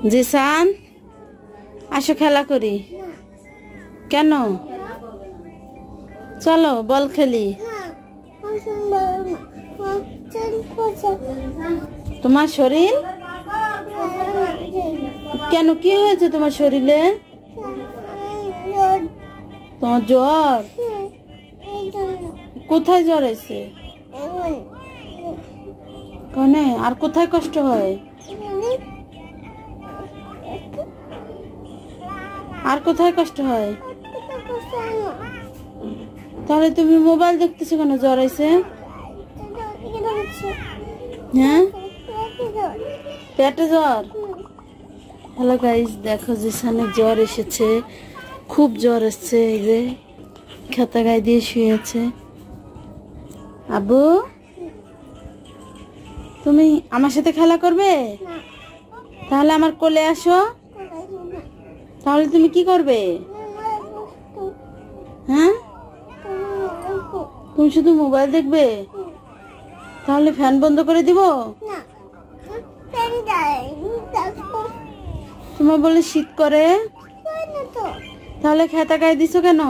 জিসান আসো খেলা করি। কেন? চলো বল খেলি। তোমার শরীর কেন? কি হয়েছে তোমার শরীরে? তোমার জ্বর? কোথায় জ্বর আছে? কনে? আর কোথায় কষ্ট হয়? আর কোথায় কষ্ট হয়? তাহলে তুমি মোবাইল দেখতেছো কেন? জ্বর আছে? হ্যাঁ, পেটে জ্বর। হ্যালো গাইস, দেখো জিসানের জ্বর এসেছে, খুব জ্বর এসছে। এই যে খেতা গায়ে দিয়ে শুয়েছে। আব্বু, তুমি আমার সাথে খেলা করবে? তাহলে আমার কোলে আসো। তাহলে তুমি কি করবে? হ্যাঁ, তুমি শুধু মোবাইল দেখবে? তাহলে ফ্যান বন্ধ করে দিব? তোমার বলে শীত করে, তাহলে খেতা গায়ে দিছো কেন?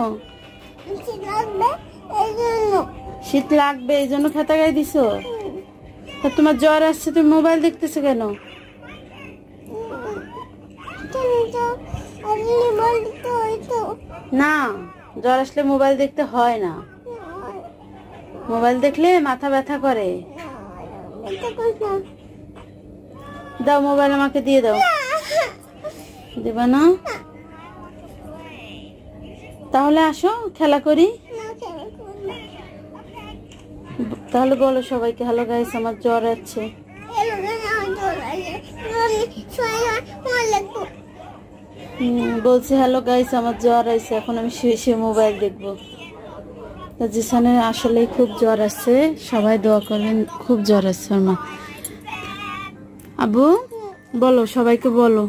শীত লাগবে এই জন্য খেতা গায়ে দিছো। তা তোমার জ্বর আসছে, তুমি মোবাইল দেখতেছো কেন? না, জ্বর আসলে মোবাইল দেখতে হয় না। মোবাইল দেখলে মাথা ব্যথা করে। দাও মোবাইল আমাকে দিয়ে দাও। দেবা না? তাহলে আসো খেলা করি। তাহলে বলো সবাইকে, হ্যালো গাইস আমার জ্বর আছে। বলছি হ্যালো গাইস আমার জ্বর আছে, এখন আমি শুয়ে শুয়ে মোবাইল দেখবো। জিসানের আসলে খুব জ্বর আছে, সবাই দোয়া করবেন। খুব জ্বর আছে ওর মা। আব্বু বলো, সবাইকে বলো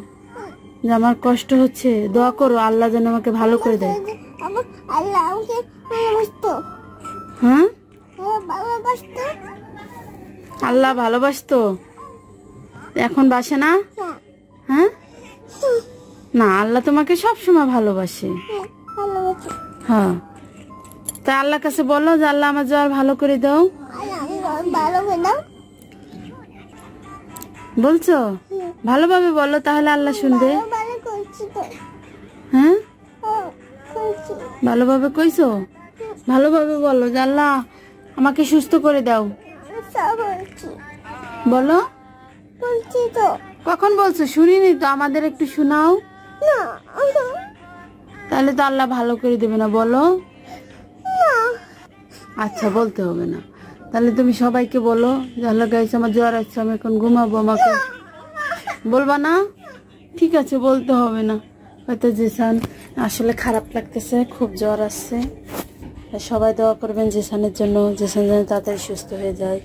যে আমার কষ্ট হচ্ছে, দোয়া করো আল্লাহ যেন আমাকে ভালো করে দেয়। হ্যাঁ, আল্লাহ ভালোবাসতো, এখন বাসে না? হ্যাঁ, না, আল্লাহ তোমাকে সবসময় ভালোবাসে। হ্যাঁ, তা আল্লাহর কাছে বলো যে আল্লাহ আমার জ্বর ভালো করে দাও। বলছো? ভালোভাবে বলো, তাহলে আল্লাহ শুনবে। হ্যাঁ, ভালোভাবে কইছো? ভালোভাবে বলো যে আল্লাহ আমাকে সুস্থ করে দাও। বলো। কখন বলছো? শুনিনি তো, আমাদের একটু শোনাও। তাহলে তো আল্লাহ ভালো করে দেবে না। বলো। আচ্ছা, বলতে হবে না। তাহলে তুমি সবাইকে বলো যে আল্লাহ গাইছে আমার জ্বর আছে, আমি এখন ঘুমাবো। আমাকে বলবা না? ঠিক আছে, বলতে হবে না। হয়তো জিসান আসলে খারাপ লাগতেছে, খুব জ্বর আসছে। সবাই দোয়া করবেন জিসানের জন্য, জিসান যেন তাড়াতাড়ি সুস্থ হয়ে যায়।